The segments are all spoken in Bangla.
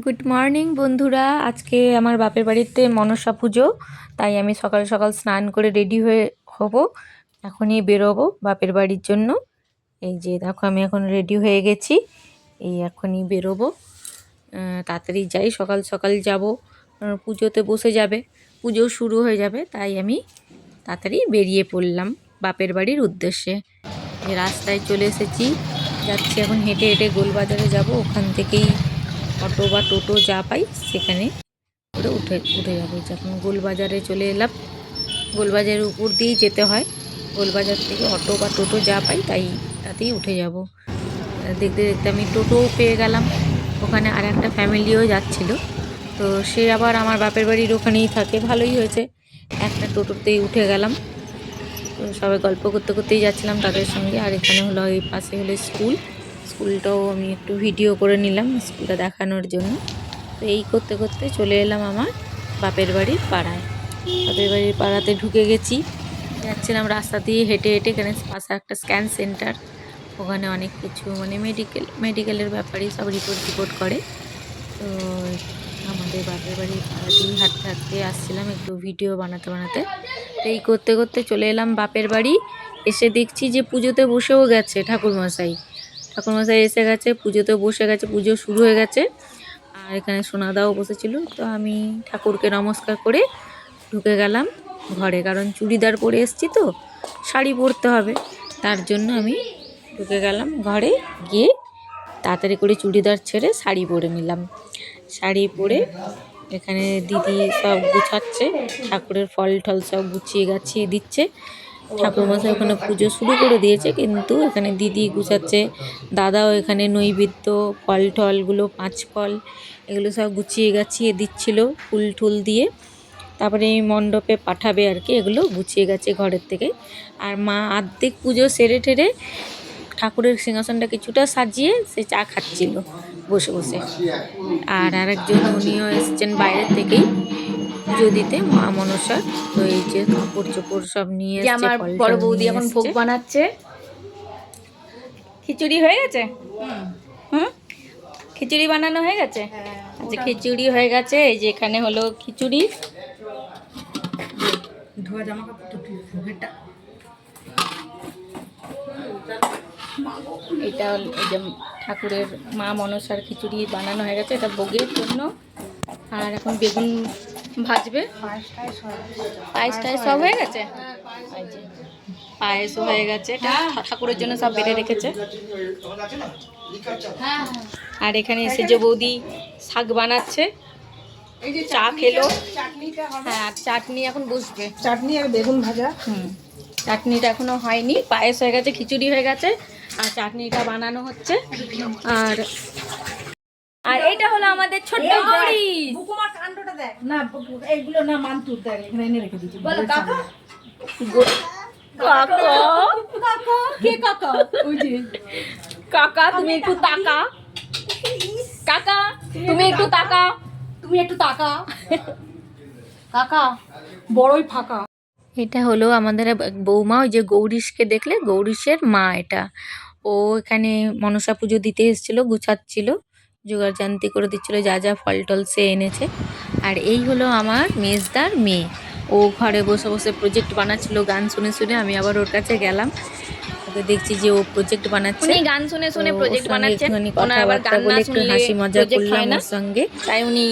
গুড মর্নিং বন্ধুরা। আজকে আমার বাপের বাড়িতে মনসা পুজো, তাই আমি সকাল সকাল স্নান করে রেডি হয়ে হব, এখনই বেরোবো বাপের বাড়ির জন্য। এই যে দেখো আমি এখন রেডি হয়ে গেছি, এই এখনই বেরোবো। তাড়াতাড়ি যাই, সকাল সকাল যাব, পুজোতে বসে যাবে, পুজো শুরু হয়ে যাবে, তাই আমি তাড়াতাড়ি বেরিয়ে পড়লাম বাপের বাড়ির উদ্দেশ্যে। এই রাস্তায় চলে এসেছি, যাচ্ছি এখন হেঁটে হেঁটে গোলবাজারে যাব, ওখান থেকেই অটো বা টোটো যা পাই সেখানে করে উঠে যাবো। যখন গোলবাজারে চলে এলাম, গোলবাজারের উপর দিয়েই যেতে হয়, গোলবাজার থেকে অটো বা টোটো যা পাই তাতেই উঠে যাব। দেখতে দেখতে আমি টোটোও পেয়ে গেলাম, ওখানে আর একটা ফ্যামিলিও যাচ্ছিল, তো সে আবার আমার বাপের বাড়ির ওখানেই থাকে, ভালোই হয়েছে, একটা টোটোতেই উঠে গেলাম। তো সবাই গল্প করতে করতেই যাচ্ছিলাম তাদের সঙ্গে। আর এখানে হলো এই পাশে হলো স্কুলটাও আমি একটু ভিডিও করে নিলাম স্কুলটা দেখানোর জন্য। তো এই করতে করতে চলে এলাম আমার বাপের বাড়ির পাড়ায়। বাপের বাড়ির পাড়াতে ঢুকে গেছি, যাচ্ছিলাম রাস্তা দিয়ে হেঁটে হেঁটে। এখানে পাশে একটা স্ক্যান সেন্টার, ওখানে অনেক কিছু মানে মেডিকেলের ব্যাপারেই সব রিপোর্ট করে। তো আমাদের বাপের বাড়ির পাড়াতেই হাঁটতে হাঁটতে আসছিলাম একটু ভিডিও বানাতে বানাতে। তো এই করতে করতে চলে এলাম বাপের বাড়ি। এসে দেখছি যে পুজোতে বসেও গেছে ঠাকুরমশাই এসে গেছে, পুজোতে বসে গেছে, পুজো শুরু হয়ে গেছে। আর এখানে সোনাদাও বসেছিল। তো আমি ঠাকুরকে নমস্কার করে ঢুকে গেলাম ঘরে, কারণ চুড়িদার পরে এসছি, তো শাড়ি পরতে হবে, তার জন্য আমি ঢুকে গেলাম ঘরে। গিয়ে তাড়াতাড়ি করে চুড়িদার ছেড়ে শাড়ি পরে নিলাম। শাড়ি পরে এখানে দিদি সব গুছাচ্ছে, ঠাকুরের ফল টল সব গুছিয়ে গাছিয়ে দিচ্ছে। ঠাকুরমশাই ওখানে পুজো শুরু করে দিয়েছে, কিন্তু এখানে দিদি গুছাচ্ছে, দাদাও এখানে নৈবেদ্য ফল টলগুলো 5 ফল এগুলো সব গুছিয়ে গাছিয়ে দিচ্ছিল ফুল টুল দিয়ে। তারপরে এই মণ্ডপে পাঠাবে আর কি, এগুলো গুছিয়ে গেছে ঘরের থেকে। আর মা আর্ধেক পুজো সেরে ঠেরে ঠাকুরের সিংহাসনটা কিছুটা সাজিয়ে সে চা খাচ্ছিল বসে বসে। আর আরেকজন উনিও এসছেন বাইরের থেকেই পুজো দিতে, মা মনসার। তো এই যে কাপড় চোপড় সব নিয়ে এসছে, আমার বড় বৌদি এখন ভোগ বানাচ্ছে। খিচুড়ি হয়ে গেছে? খিচুড়ি বানানো হয়ে গেছে? আচ্ছা, খিচুড়ি হয়ে গেছে। এই যে এখানে হলো খিচুড়ি। এটা এই যে ঠাকুরের মা মনসার খিচুড়ি বানানো হয়ে গেছে, এটা ভোগের জন্য। আর এখন বেগুন ভাজবে, পায়েস টায়েস সব হয়ে গেছে। পায়েসও হয়ে গেছে, ঠাকুরের জন্য সব বেড়ে রেখেছে। আর এখানে এসে যে বৌদি শাক বানাচ্ছে, চা খেলো। হ্যাঁ, আর চাটনি এখন বসবে, চাটনি আর বেগুন ভাজা। চাটনিটা এখনো হয়নি। পায়েস হয়ে গেছে, খিচুড়ি হয়ে গেছে, আর চাটনিটা বানানো হচ্ছে। আর আর এটা হলো আমাদের ছোট্ট গৌরী। বুকুমার কাণ্ডটা দেখ না, এইগুলো না মানতুর দেখ, এখানে এনে রেখে দিয়েছি। বলো কাকা। কাকা কাকা কে কাকা? ওই যে কাকা, তুমি একটু তাকা। কাকা, তুমি একটু তাকা। তুমি একটু তাকা। কাকা বড়ই ফাঁকা। এটা হলো আমাদের বৌমা, ওই যে গৌরীশকে দেখলে, গৌরীশের মা এটা। ও এখানে মনসা পুজো দিতে এসেছিলো, গুছাচ্ছিল, জোগাড় জান্তি করে দিচ্ছিলো, যা যা ফল টল সে এনেছে। আর এই হলো আমার মেজদার মেয়ে, ও ঘরে বসে বসে প্রজেক্ট বানাচ্ছিল গান শুনে শুনে। আমি আবার ওর কাছে গেলাম, ওকে দেখছি যে ও প্রজেক্ট বানাচ্ছে, উনি গান শুনে শুনে প্রজেক্ট বানাচ্ছেন। ওনার আবার গান না শুনলে হাসি মজা করলাম ওর সঙ্গে, তাই উনি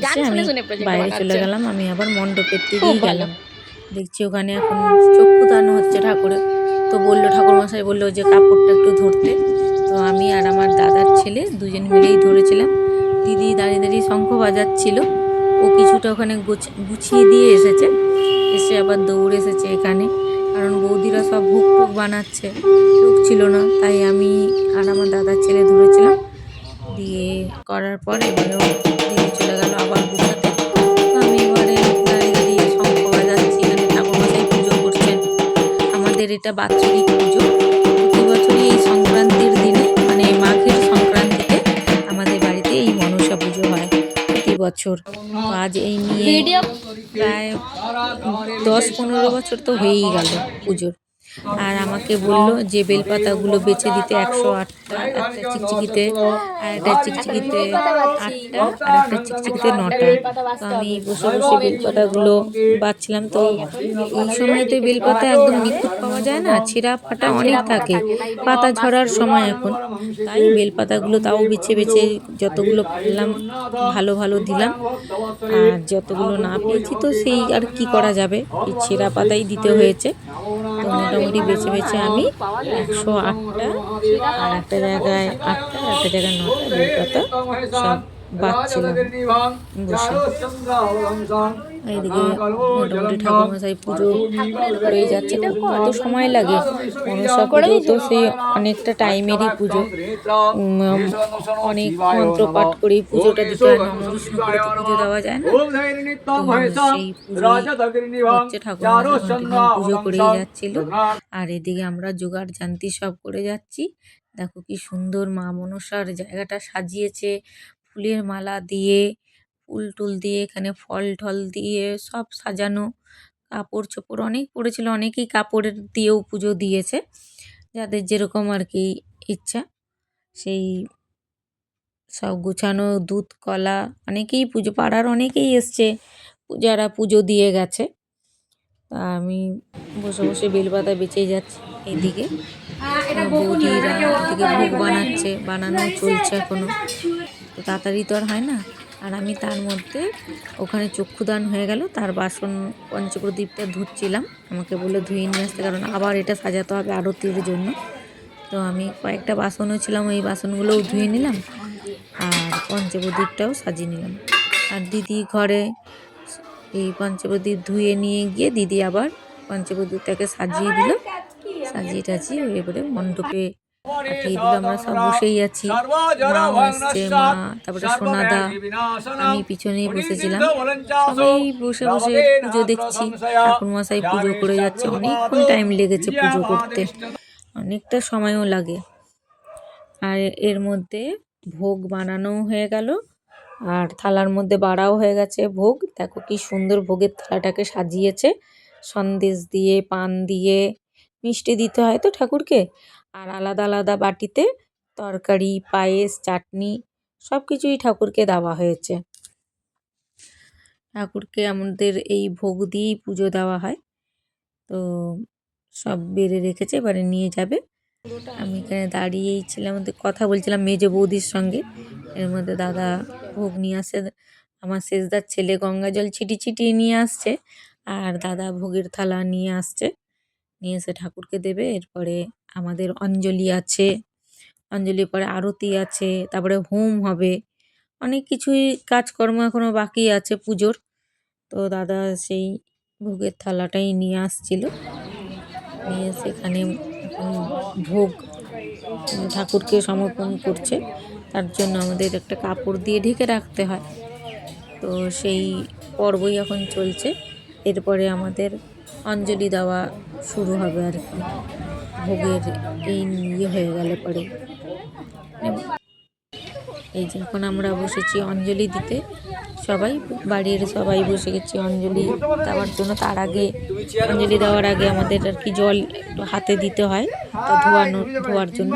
গান শুনে শুনে প্রজেক্ট বাইরে বানাচ্ছেন। চলে গেলাম। আমি আবার মণ্ডপের দিকেই গেলাম, দেখছি ওখানে এখন চক্ষু দান হচ্ছে ঠাকুরের। তো বললো, ঠাকুরমশাই বললো যে কাপড়টা একটু ধরতে। তো আমি আর আমার দাদার ছেলে দুজন মিলেই ধরেছিলাম। দিদি দাঁড়িয়ে দাঁড়িয়ে শঙ্খ বাজাচ্ছিল, ও কিছুটা ওখানে গুছিয়ে দিয়ে এসেছে, এসে আবার দৌড়ে এসেছে এখানে, কারণ বৌদিরা সব ভোগ টোগ বানাচ্ছে, লোক ছিল না, তাই আমি আর আমার দাদার ছেলে ধরেছিলাম। দিয়ে করার পর এবারেও দিদি চলে গেল আবার গুছাতে। আমি এবারে দাঁড়িয়ে দাঁড়িয়ে শঙ্খ বাজাচ্ছি, এখানে ঠাকুরমশাই পুজো করছেন। আমাদের এটা বাৎসরিক পুজো, প্রতি বছরই এই সংক্রান্তির দিনে, মানে মাঘের সংক্রান্তিতে আমাদের বাড়িতে এই মনসা পুজো হয় প্রতি বছর। আজ এই নিয়ে প্রায় 10-15 বছর তো হয়েই গেল পুজোর। আর আমাকে বলল যে বেলপাতাগুলো বেছে দিতে 108টা, একটা চিকচিকিতে আর একটা চিকচিকিতে 8টা আর একটা চিকচিকিতে 9টা। তো আমি বসে বসে বেলপাতাগুলো বাছছিলাম। তো এই সময় তো বেলপাতা একদম নিখুঁত পাওয়া যায় না, ছেঁড়া ফাটা অনেক থাকে, পাতা ঝরার সময় এখন। তাই বেলপাতাগুলো তাও বেছে বেছে যতগুলো পারলাম ভালো ভালো দিলাম, আর যতগুলো না পেয়েছি তো সেই আর কি করা যাবে, এই ছেঁড়া পাতাই দিতে হয়েছে। তো মোটামুটি বেছে বেছে আমি 108টা আর একটা জায়গায় 8টা আর একটা জায়গায় 9টা বেলপাতা সব বাছছিলাম বসে। এইদিকে মোটামুটি ঠাকুরমশাই পুজো হয়ে যাচ্ছে। কত সময় লাগে, মনসা পুজো তো সেই অনেকটা টাইমেরই পুজো, অনেক মন্ত্র পাঠ করেই পুজোটা দিতে হয়, নাম বিষ্ণু করে তো পুজো দেওয়া যায় না। তো সেই পুজো হচ্ছে, ঠাকুরমশাই পুজো করেই যাচ্ছিল। আর এদিকে আমরা জোগাড় জান্তি সব করে যাচ্ছি। দেখো কি সুন্দর মা মনসার জায়গাটা সাজিয়েছে, ফুলের মালা দিয়ে, ফুল টুল দিয়ে, এখানে ফল ঠল দিয়ে সব সাজানো। কাপড় চোপড় অনেক পড়েছিল, অনেকেই কাপড়ের দিয়েও পুজো দিয়েছে, যাদের যেরকম আর কি ইচ্ছা। সেই সব গুছানো, দুধ কলা, অনেকেই পুজো, পাড়ার অনেকেই এসছে যারা পুজো দিয়ে গেছে। তা আমি বসে বসে বেলপাতা বেঁচেই যাচ্ছি। এইদিকে বৌদিরা এদিকে ভোগ বানাচ্ছে, বানানো চলছে এখনো, তো তাড়াতাড়ি তো আর হয় না। আর আমি তার মধ্যে ওখানে চক্ষুদান হয়ে গেল, তার বাসন পঞ্চপ্রদীপটা ধুচ্ছিলাম, আমাকে বলে ধুয়ে নিয়ে আসতে, কারণ আবার এটা সাজাতে হবে আরতির জন্য। তো আমি কয়েকটা বাসনও ছিলাম, ওই বাসনগুলোও ধুয়ে নিলাম আর পঞ্চপ্রদীপটাও সাজিয়ে নিলাম। আর দিদি ঘরে এই পঞ্চপ্রদীপ ধুয়ে নিয়ে গিয়ে দিদি আবার পঞ্চপ্রদীপটাকে সাজিয়ে দিল, সাজিয়ে টাজিয়ে এবারে মণ্ডপে পাঠিয়ে দিল। আমরা সব বসেই আছি, মাও এসছে, মা, তারপরে সোনাদা, আমি পিছনেই বসেছিলাম, সবাই বসে বসে পুজো দেখছি। ঠাকুরমশাই পুজো করে যাচ্ছে, অনেকক্ষণ টাইম লেগেছে পুজো করতে, অনেকটা সময়ও লাগে। আর এর মধ্যে ভোগ বানানোও হয়ে গেল, আর থালার মধ্যে বাড়াও হয়ে গেছে ভোগ। দেখো কি সুন্দর ভোগের থালাটাকে সাজিয়েছে, সন্দেশ দিয়ে, পান দিয়ে, মিষ্টি দিতে হয় তো ঠাকুরকে। আর আলাদা আলাদা বাটিতে তরকারি, পায়েস, চাটনি সব কিছুই ঠাকুরকে দেওয়া হয়েছে। ঠাকুরকে আমাদের এই ভোগ দিয়েই পুজো দেওয়া হয়। তো সব বেড়ে রেখেছে, এবারে নিয়ে যাবে। আমি এখানে দাঁড়িয়েই ছিলাম, কথা বলছিলাম মেজো বৌদির সঙ্গে। এর মধ্যে দাদা ভোগ নিয়ে আসে, আমার সেজদার ছেলে গঙ্গা জল ছিটিয়ে ছিটিয়ে নিয়ে আসছে, আর দাদা ভোগের থালা নিয়ে আসছে, নিয়ে এসে ঠাকুরকে দেবে। এরপরে আমাদের অঞ্জলি আছে, অঞ্জলির পরে আরতি আছে, তারপরে হোম হবে, অনেক কিছুই কাজকর্ম এখনো বাকি আছে পুজোর। তো দাদা সেই ভোগের থালাটাই নিয়ে আসছিল, নিয়ে সেখানে ভোগ ঠাকুরকে সমর্পণ করছে। তার জন্য আমাদের একটা কাপড় দিয়ে ঢেকে রাখতে হয়, তো সেই পর্বই এখন চলছে। এরপরে আমাদের অঞ্জলি দেওয়া শুরু হবে আর কি, ভোগের এই ইয়ে হয়ে গেলে পরে। এই যে এখন আমরা বসেছি অঞ্জলি দিতে, সবাই বাড়ির সবাই বসে গেছি অঞ্জলি দেওয়ার জন্য। তার আগে অঞ্জলি দেওয়ার আগে আমাদের আর কি জল একটু হাতে দিতে হয়, তো ধোয়ার জন্য,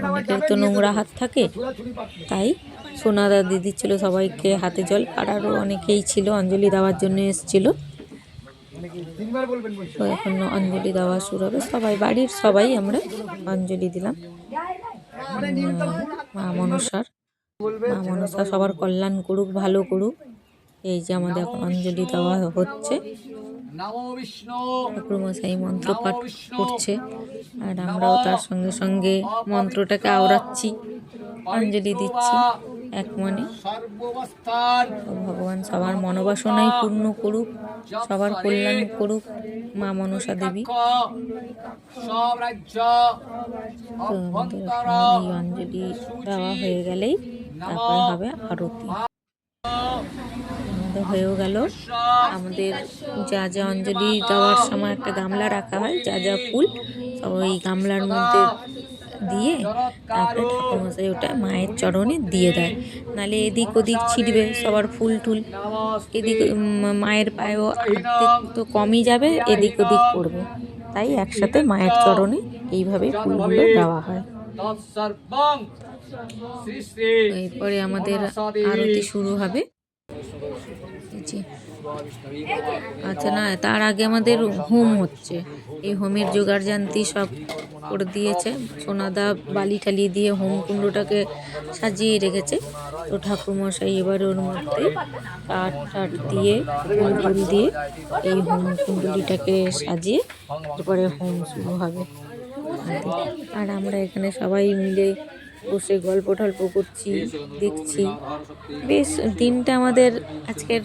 অনেকের তো নোংরা হাত থাকে। তাই সোনাদা দিদি ছিল সবাইকে হাতে জল, পাড়ারও অনেকেই ছিল অঞ্জলি দেওয়ার জন্য এসেছিল। তো এখন অঞ্জলি দেওয়া শুরু হবে, সবাই বাড়ির সবাই আমরা অঞ্জলি দিলাম মা মনসার। মা মনসা সবার কল্যাণ করুক, ভালো করুক। এই যে আমাদের এখন অঞ্জলি দেওয়া হচ্ছে, ঠাকুরমশাই মন্ত্র পাঠ করছে, আর আমরাও তার সঙ্গে সঙ্গে মন্ত্রটাকে আওড়াচ্ছি, অঞ্জলি দিচ্ছি এক মনে। ভগবান সবার মনোবাসনাই পূর্ণ করুক, সবার কল্যাণ করুক মা মনসা দেবী। তো আমাদের এই অঞ্জলি দেওয়া হয়ে গেলেই তারপরে হবে আরতি। আমাদের হয়েও গেল, আমাদের যা যা অঞ্জলি দেওয়ার সময় একটা গামলা রাখা হয়, যা যা ফুল সব ওই গামলার মধ্যে দিয়ে তারপরে ঠাকুরমশাই ওটা মায়ের চরণে দিয়ে দেয়, নাহলে এদিক ওদিক ছিটবে সবার ফুল টুল, এদিক মায়ের পায়েও অর্ধেক তো কমই যাবে, এদিক ওদিক পড়বে। তাই একসাথে মায়ের চরণে এইভাবে ফুলগুলো দেওয়া হয়। এরপরে আমাদের আরতি শুরু হবে। আচ্ছা না, তার আগে আমাদের হোম হচ্ছে। এই হোমের জোগাড় জান্তি সব করে দিয়েছে। সোনাদা বালি ঠালি দিয়ে হোম কুণ্ডটাকে সাজিয়ে রেখেছে। তো ঠাকুরমশাই এবার ওর মধ্যে কাঠ টাঠ দিয়ে ফুল টুল দিয়ে এই হোম কুণ্ডলিটাকে সাজিয়ে এরপরে হোম শুরু হবে। আর আমরা এখানে সবাই মিলে বসে গল্প টল্প করছি, দেখছি। বেশ দিনটা আমাদের আজকের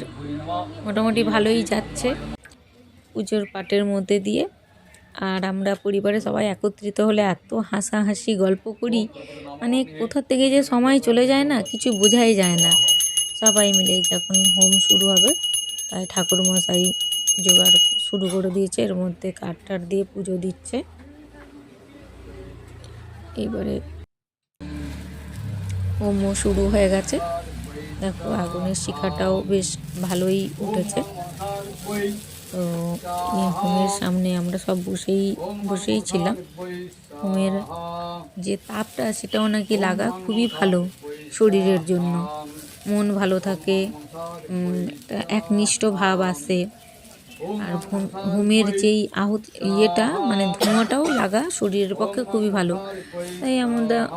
মোটামুটি ভালোই যাচ্ছে পুজোর পাটের মধ্যে দিয়ে। আর আমরা পরিবারে সবাই একত্রিত হলে এত হাসাহাসি গল্প করি, মানে কোথা থেকে যে সময় চলে যায় না কিছু বোঝাই যায় না। সবাই মিলেই যখন হোম শুরু হবে তাই ঠাকুরমশাই জোগাড় শুরু করে দিয়েছে, এর মধ্যে কাঠ টাঠ দিয়ে পুজো দিচ্ছে। এবারে হোমও শুরু হয়ে গেছে। দেখো আগুনের শিখাটাও বেশ ভালোই উঠেছে। তো এই হোমের সামনে আমরা সব বসেই ছিলাম। হোমের যে তাপটা সেটাও নাকি লাগা খুবই ভালো শরীরের জন্য, মন ভালো থাকে, একনিষ্ঠ ভাব আসে। আর হোমের যেই ইয়েটা মানে ধোঁয়াটাও লাগা শরীরের পক্ষে খুবই ভালো। তাই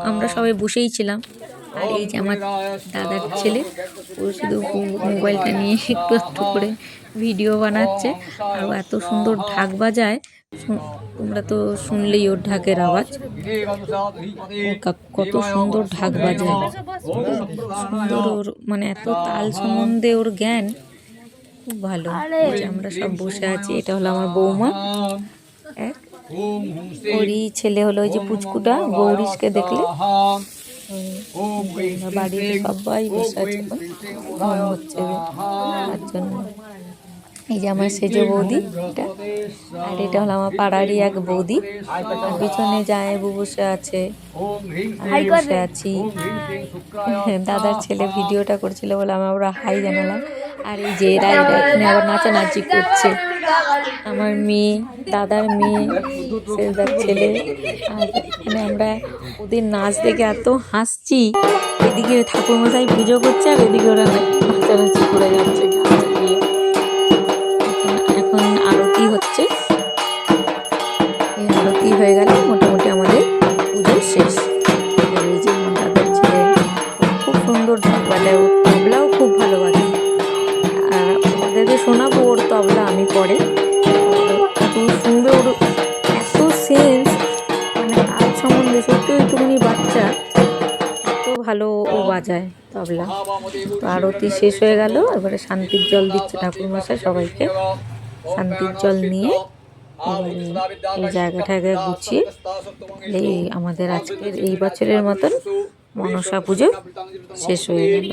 আমরা সবাই বসেই ছিলাম। আর এই যে আমার দাদার ছেলে, ও শুধু মোবাইলটা নিয়ে একটু একটু করে ভিডিও বানাচ্ছে। আর এত সুন্দর ঢাক বাজায়, তোমরা তো শুনলেই ওর ঢাকের আওয়াজ। কত সুন্দর ঢাক বাজায়, সুন্দর ওর মানে এত তাল সম্বন্ধে ওর জ্ঞান খুব ভালো। আমরা সব বসে আছি। এটা হলো আমার বৌমা, ওরই ছেলে হলো ওই যে পুচকুটা গৌরীশকে দেখলে। বাড়ির সবাই বসে আছে, ঘুম হচ্ছে তার জন্য। এই যে আমার সেজো বৌদি এটা, আর এটা হলো আমার পাড়ারই এক বৌদি। আর পিছনে জামাইবাবু বসে আছে, আমি বসে আছি। দাদার ছেলে ভিডিওটা করছিল বলে আমরা হাই জানালাম। আর এই যে এরা এখানে আবার নাচানাচি করছে, আমার মেয়ে, দাদার মেয়ে, সেজদার ছেলে। আর এখানে আমরা ওদের নাচ দেখে এত হাসছি। এদিকে ঠাকুরমশাই পুজো করছে আর এদিকে ওরা নাচানাচি করে যাচ্ছে। এখন আরতি হচ্ছে। এই আরতি হয়ে গেলে মোটামুটি আমাদের পুজো শেষ। এই যে দাদার ছেলে খুব সুন্দর ঢাক বাজায়, ওর তবলাও খুব ভালো বাজায়। আর ওদেরকে শোনাবো ওর তবলা আমি পরে। এত সুন্দর, ওর এত সেন্স মানে তার সম্বন্ধে, সত্যি একটুখানি বাচ্চা, এত ভালো ও বাজায় তবলা। তো আরতি শেষ হয়ে গেল, এবারে শান্তির জল দিচ্ছে ঠাকুরমশাই সবাইকে। শান্তির জল নিয়ে এই জায়গাটাকে গুছিয়ে এই আমাদের আজকের এই বছরের মতন মনসা পুজো শেষ হয়ে গেল।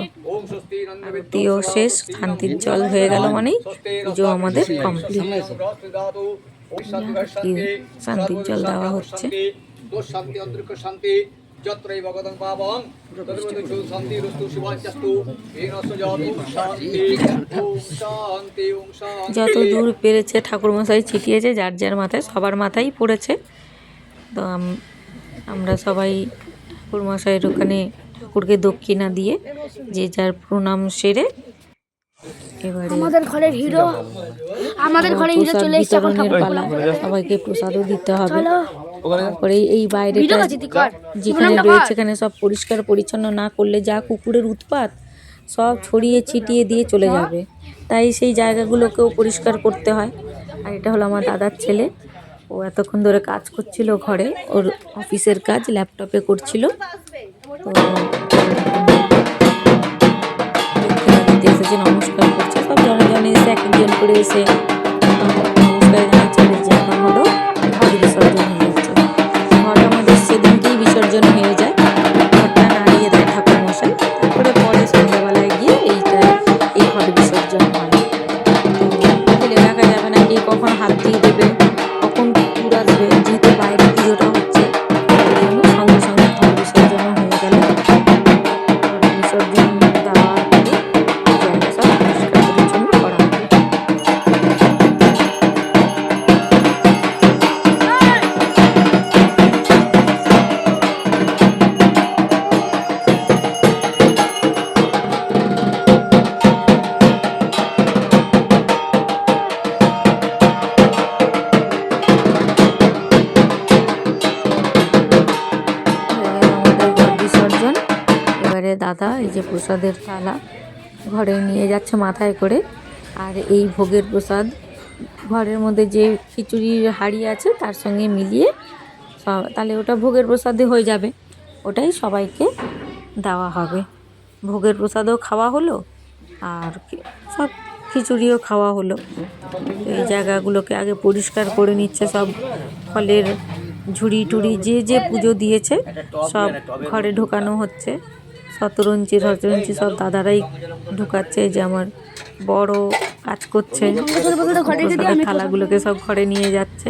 আরতিও শেষ, শান্তির জল হয়ে গেল মানেই পুজো আমাদের কমপ্লিট। শান্তির জল দেওয়া হচ্ছে। যত দূর পেরেছে ঠাকুরমশাই ছিটিয়েছে, যার যার মাথায়, সবার মাথায় পড়েছে। তো আমরা সবাই ঠাকুরমশাইয়ের ওখানে ঠাকুরকে দক্ষিণা দিয়ে যে যার প্রণাম সেরে এবারে আমাদের ঘরের হিরো চলে এসেছে এখন পালা। সবাইকে প্রসাদও দিতে হবে। তারপরে এই বাইরেটা যেখানে রয়েছে এখানে সব পরিষ্কার পরিচ্ছন্ন না করলে যা কুকুরের উৎপাত সব ছড়িয়ে ছিটিয়ে দিয়ে চলে যাবে, তাই সেই জায়গাগুলোকেও পরিষ্কার করতে হয়। আর এটা হলো আমার দাদার ছেলে, ও এতক্ষণ ধরে কাজ করছিল ঘরে, ওর অফিসের কাজ ল্যাপটপে করছিল। তো দিতে এসেছে, নমস্কার করছে। সব জনে এসে এক একজন করে এসে নমস্কার জানাচ্ছে। এখন হলো ঘর বিসর্জন হয়ে যাচ্ছে। ঘর আমাদের সেদিনকেই বিসর্জন হয়ে যায়, ঘরটা নাড়িয়ে দেয় ঠাকুরমশাই। তারপরে পরে সন্ধ্যাবেলায় গিয়ে এই ঘর বিসর্জন হয়। বিকেলে দেখা যাবে না কে কখন হাত দিয়ে দেবে, কখন কুকুর আসবে। যেহেতু বাইরে পুজোটা হচ্ছে ওই জন্য সঙ্গে সঙ্গে ঘর বিসর্জন হয়ে গেল। বিসর্জন দেওয়ার পরে জায়গা সব পরিষ্কার পরিচ্ছন্ন করা হবে। দাদা এই যে প্রসাদের থালা ঘরে নিয়ে যাচ্ছে মাথায় করে। আর এই ভোগের প্রসাদ ঘরের মধ্যে যে খিচুড়ির হাঁড়ি আছে তার সঙ্গে মিলিয়ে তাহলে ওটা ভোগের প্রসাদে হয়ে যাবে, ওটাই সবাইকে দেওয়া হবে। ভোগের প্রসাদও খাওয়া হলো আর সব খিচুড়িও খাওয়া হলো। এই জায়গাগুলোকে আগে পরিষ্কার করে নিচ্ছে, সব ফলের ঝুড়ি টুড়ি যে যে পুজো দিয়েছে সব ঘরে ঢোকানো হচ্ছে। শতরঞ্চি সব দাদারাই ঢুকাচ্ছে, যে আমার বড় কাজ করছে, প্রসাদের থালাগুলোকে সব ঘরে নিয়ে যাচ্ছে।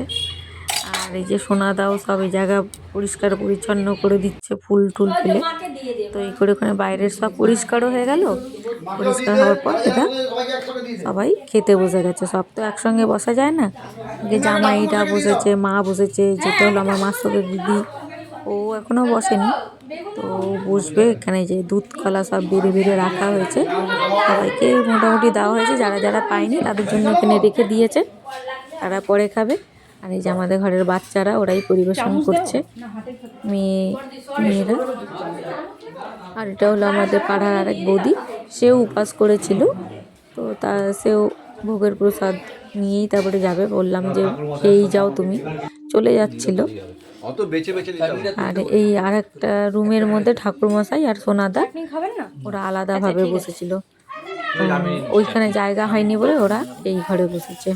আর এই যে সোনাদাও সব এই জায়গা পরিষ্কার পরিচ্ছন্ন করে দিচ্ছে ফুল টুল ফেলে। তো এই করে ওখানে বাইরের সব পরিষ্কারও হয়ে গেল। পরিষ্কার হওয়ার পর এটা সবাই খেতে বসে গেছে। সব তো একসঙ্গে বসা যায় না, যে জামাইরা বসেছে, মা বসেছে, যেটা হলো আমার মাসির দিদি, ও এখনো বসেনি, তো বসবে। এখানে যে দুধ কলা সব বেড়ে বেড়ে রাখা হয়েছে, সবাইকে মোটামুটি দেওয়া হয়েছে। যারা যারা পায়নি তাদের জন্য এখানে রেখে দিয়েছে, তারা পরে খাবে। আর এই যে আমাদের ঘরের বাচ্চারা ওরাই পরিবেশন করছে, মেয়েরা। আর এটা হলো আমাদের পাড়ার আরেক বৌদি, সেও উপাস করেছিল, তো সেও ভোগের প্রসাদ নিয়েই তারপরে যাবে। বললাম যে খেয়েই যাও তুমি, চলে যাচ্ছিল। আর এই আর একটা রুমের মধ্যে ঠাকুরমশাই আর সোনাদা ওরা আলাদাভাবে বসেছিল, ওইখানে জায়গা হয়নি বলে ওরা এই ঘরে বসেছে।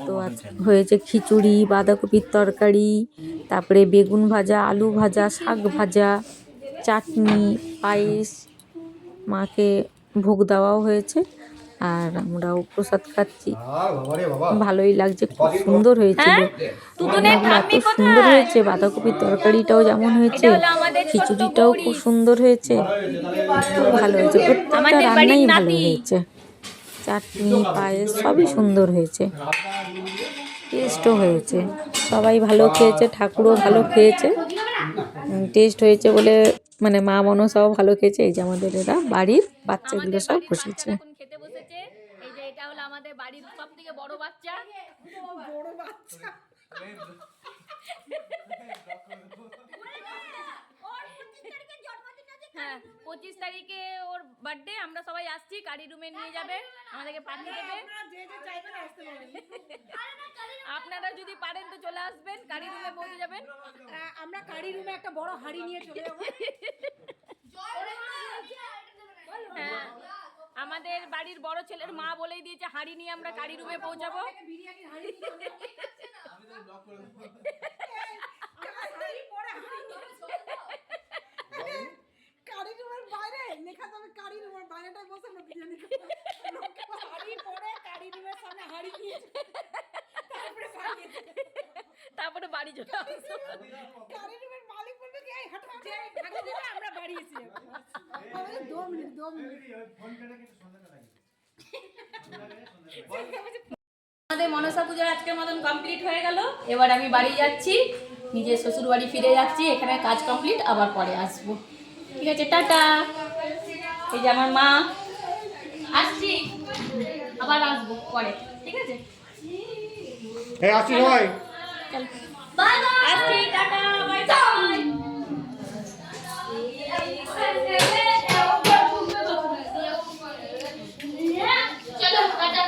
তো আজ হয়েছে খিচুড়ি, বাঁধাকপির তরকারি, তারপরে বেগুন ভাজা, আলু ভাজা, শাক ভাজা, চাটনি, পায়েস, মাকে ভোগ দেওয়াও হয়েছে। আর আমরাও প্রসাদ খাচ্ছি, ভালোই লাগছে, খুব সুন্দর হয়েছিল। রান্নাগুলো এত সুন্দর হয়েছে, বাঁধাকপির তরকারিটাও যেমন হয়েছে, খিচুড়িটাও খুব সুন্দর হয়েছে, খুব ভালো হয়েছে। প্রত্যেকটা রান্নাই ভালো হয়েছে, চাটনি, পায়েস সবই সুন্দর হয়েছে, টেস্টও হয়েছে। সবাই ভালো খেয়েছে, ঠাকুরও ভালো খেয়েছে। টেস্ট হয়েছে বলে মানে মা মনসাও ভালো খেয়েছে। এই যে আমাদের এরা বাড়ির বাচ্চাগুলো সব বসেছে। খেতে বসেছে। এই যে এটা হলো আমাদের বাড়ির সবথেকে বড় বাচ্চা। হ্যাঁ, 25 তারিখে ওর বার্থডে, আমরা সবাই আসছি, কারি রুমে নিয়ে যাবে, আমাদেরকে পার্টি দেবে। আপনারা যদি পারেন তো চলে আসবেন, কারি রুমে পৌঁছে যাবেন। আমরা কারি রুমে একটা বড় হাড়ি নিয়ে চলে যাবো। হ্যাঁ, আমাদের বাড়ির বড় ছেলের মা বলেই দিয়েছে হাঁড়ি নিয়ে আমরা কারি রুমে পৌঁছাবো। কারি রুমের বাইরে লেখা যাবে, কারি রুমের বাইরেটাই বসে আমরা বিরিয়ানি খাবো। হাড়ি পরে কারি রুমের সামনে হাড়ি নিয়ে তারপরে বাড়ি চলে আসবো। কারি রুমের মালিক বলবে কি এই হাঁটা হাঁটা দিলে আমরা বাড়ি এসে যাবো। আমাদের 2 মিনিট আমাদের মনসা পূজার আজকের মতন কমপ্লিট হয়ে গেল। এবার আমি বাড়ি যাচ্ছি, নিজের শ্বশুর বাড়ি ফিরে যাচ্ছি, এখানে কাজ কমপ্লিট, আবার পরে আসবো। ঠিক আছে, টাটা। এই যে আমার মা, আসছি, আবার আসবো পরে। ঠিক আছে, আসছি সবাই। বাই বাই, আসছি, টাটা, বাই বাই। চলো টাটা।